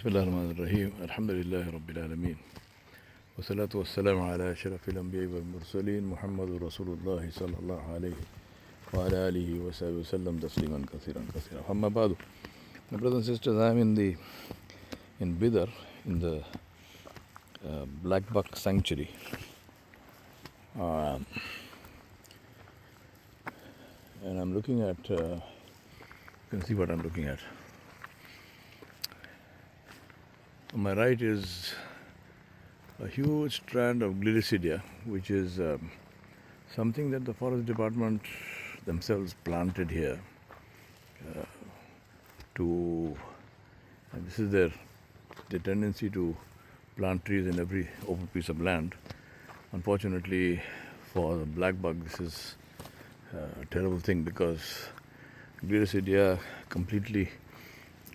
بسم الله الرحمن الرحيم الحمد لله رب العالمين والصلاة والسلام على أشرف الأنبياء والمرسلين محمد رسول الله صلى الله عليه وعلى آله وصحبه وسلم تسليما كثيرا كثيرا. أما بعد, my brothers and sisters, I am in Bidar, in the Black Buck Sanctuary. And I'm looking at, you can see what I'm looking at. On my right is a huge strand of gliricidia, which is something that the forest department themselves planted here and this is their tendency to plant trees in every open piece of land. Unfortunately for the black bug, this is a terrible thing because gliricidia completely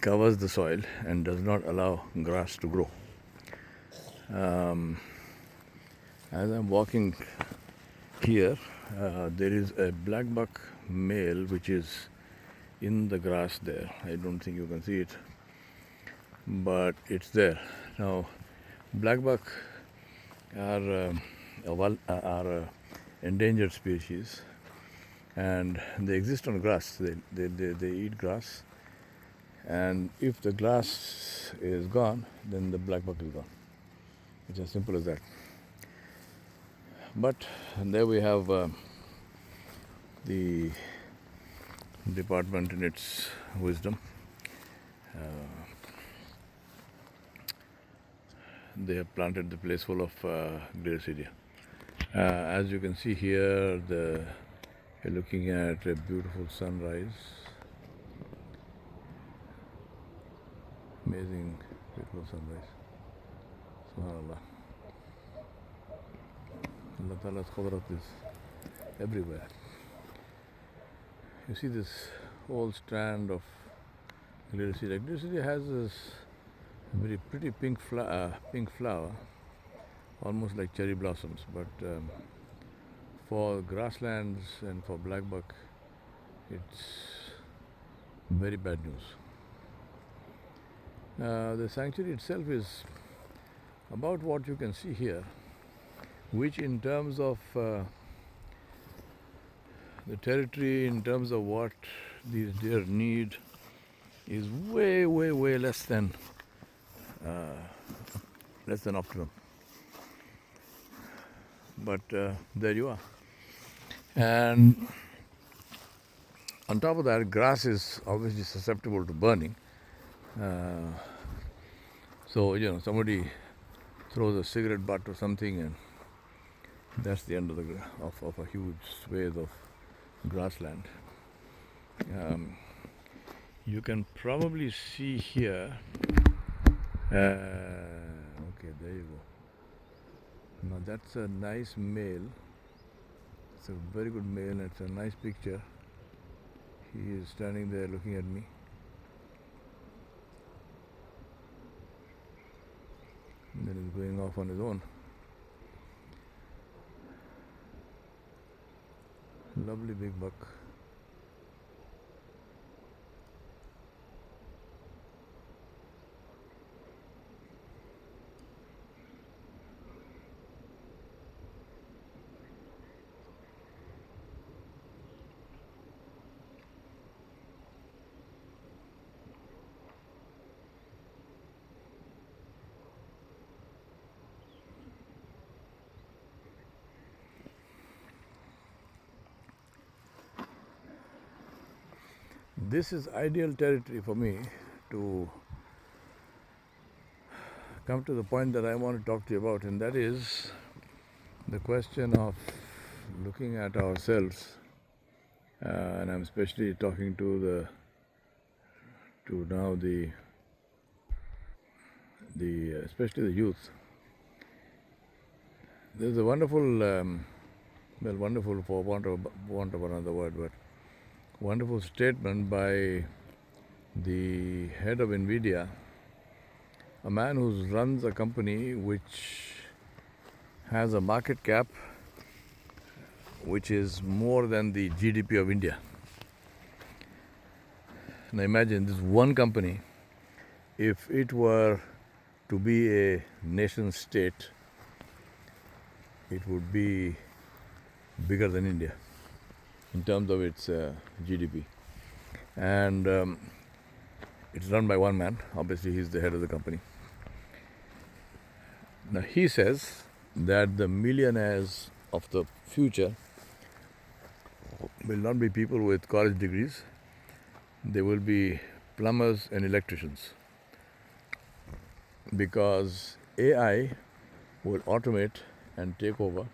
covers the soil and does not allow grass to grow. As I'm walking here, there is a black buck male which is in the grass there. I don't think you can see it, but it's there. Now, black buck are endangered species, and they exist on grass. They eat grass, and if the grass is gone, then the black buck is gone. It's as simple as that. But there we have the department in its wisdom. They have planted the place full of gliricidia. As you can see here, you're looking at a beautiful sunrise. Amazing, beautiful sunrise. SubhanAllah. Allah Ta'ala's Qudrat is everywhere. You see this whole strand of gliricidia. Gliricidia has this very pretty pink flower, almost like cherry blossoms. But for grasslands and for black buck, it's very bad news. The sanctuary itself is about what you can see here, which in terms of the territory, in terms of what these deer need, is way less than optimum. But there you are. And on top of that, grass is obviously susceptible to burning. So, somebody throws a cigarette butt or something, and that's the end of a huge swathe of grassland. You can probably see here. Okay, there you go. Now that's a nice male. It's a very good male, and it's a nice picture. He is standing there looking at me. And then he's going off on his own. Lovely big buck. This is ideal territory for me to come to the point that I want to talk to you about, and that is the question of looking at ourselves, and I'm especially talking to especially the youth. There's a wonderful, wonderful for want of another word, but wonderful statement by the head of NVIDIA, a man who runs a company which has a market cap which is more than the GDP of India. Now imagine this one company if it were to be a nation state, it would be bigger than India in terms of its GDP. And it's run by one man. Obviously, he's the head of the company. Now, he says that the millionaires of the future will not be people with college degrees. They will be plumbers and electricians, because AI will automate and take over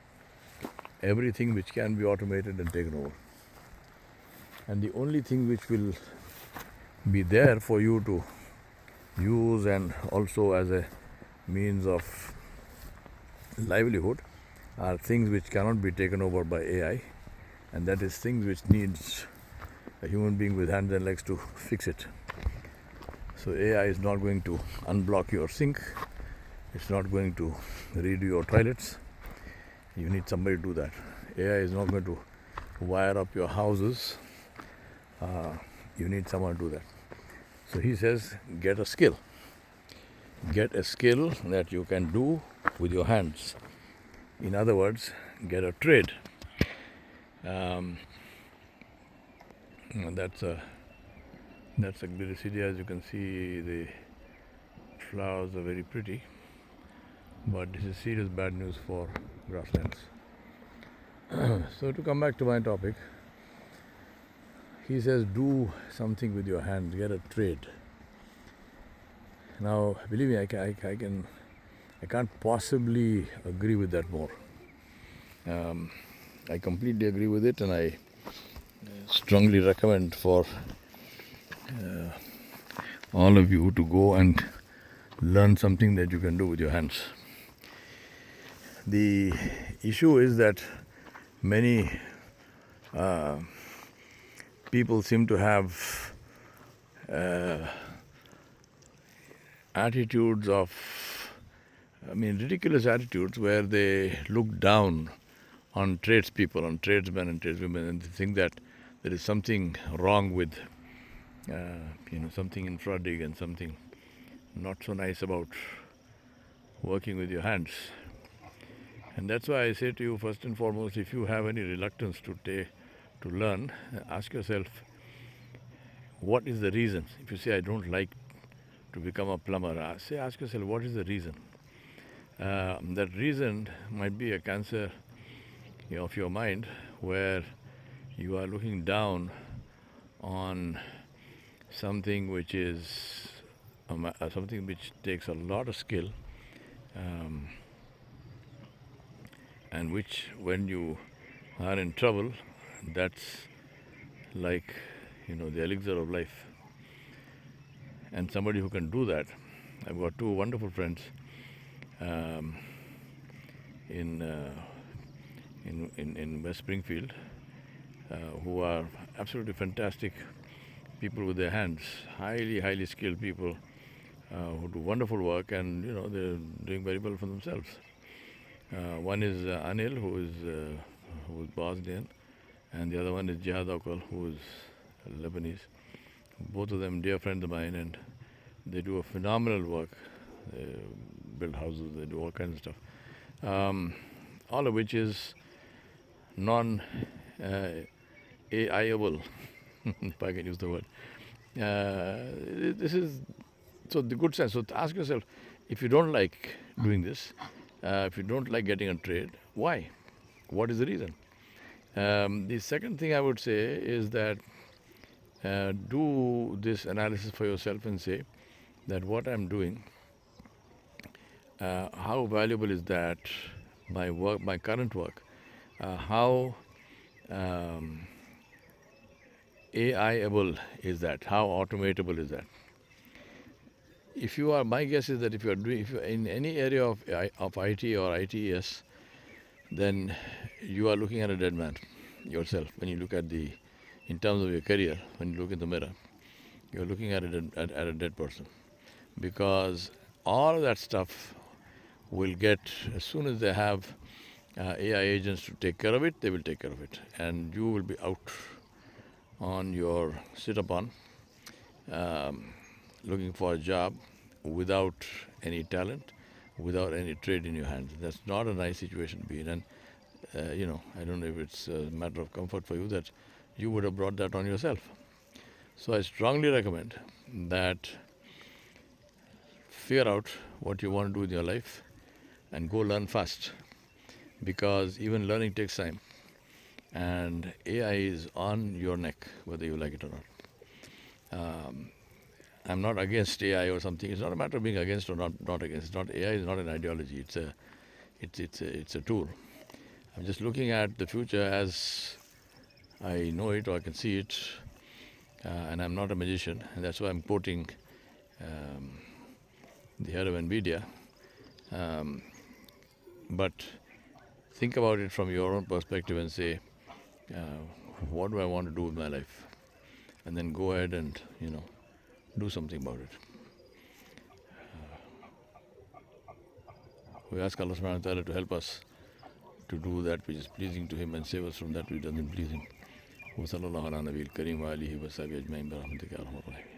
everything which can be automated and taken over. And the only thing which will be there for you to use and also as a means of livelihood are things which cannot be taken over by AI, and that is things which needs a human being with hands and legs to fix it. So AI is not going to unblock your sink. It's not going to redo your toilets. You need somebody to do that. AI is not going to wire up your houses. You need someone to do that. So he says, get a skill. Get a skill that you can do with your hands. In other words, get a trade. That's a beautiful city. As you can see, the flowers are very pretty, but this is serious bad news for grasslands. So to come back to my topic, he says, do something with your hands, get a trade. Now, believe me, I can't possibly agree with that more. I completely agree with it, and I strongly recommend for all of you to go and learn something that you can do with your hands. The issue is that many people seem to have attitudes of, ridiculous attitudes where they look down on tradespeople, on tradesmen and tradeswomen, and they think that there is something wrong with, something infradig and something not so nice about working with your hands. And that's why I say to you, first and foremost, if you have any reluctance to learn, ask yourself, what is the reason? If you say, I don't like to become a plumber, ask yourself, what is the reason? That reason might be a cancer of your mind, where you are looking down on something which is something which takes a lot of skill, and which, when you are in trouble, that's like the elixir of life. And somebody who can do that, I've got two wonderful friends in West Springfield who are absolutely fantastic people with their hands, highly skilled people who do wonderful work, and they're doing very well for themselves. One is Anil, who is Bosnian, and the other one is Jihad Akal, who is Lebanese. Both of them dear friends of mine, and they do a phenomenal work. They build houses, they do all kinds of stuff, all of which is non-AIable, if I can use the word. This is so the good sense. So ask yourself, if you don't like doing this, if you don't like getting a trade, why? What is the reason? The second thing I would say is that do this analysis for yourself and say that what I'm doing, how valuable is that, my work, my current work, how AI-able is that, how automatable is that? If you are, my guess is that if you are in any area of IT or ITES, then you are looking at a dead man yourself. When you look at in terms of your career, when you look in the mirror, you're looking at a dead person, because all of that stuff will get, as soon as they have AI agents to take care of it, they will take care of it, and you will be out on your sit-upon, looking for a job, without any talent, without any trade in your hands. That's not a nice situation to be in. And, I don't know if it's a matter of comfort for you that you would have brought that on yourself. So I strongly recommend that figure out what you want to do in your life and go learn fast, because even learning takes time. And AI is on your neck, whether you like it or not. I'm not against AI or something. It's not a matter of being against or not against. It's not AI is not an ideology. It's a tool. I'm just looking at the future as I know it or I can see it, and I'm not a magician, and that's why I'm quoting the head of NVIDIA. But think about it from your own perspective and say, what do I want to do with my life? And then go ahead and, do something about it. We ask Allah subhanahu wa ta'ala to help us to do that which is pleasing to Him and save us from that which doesn't please Him. وصلى الله على نبي الكريم وآله وصحبه أجمعين برحمتك يا أرحم الراحمين.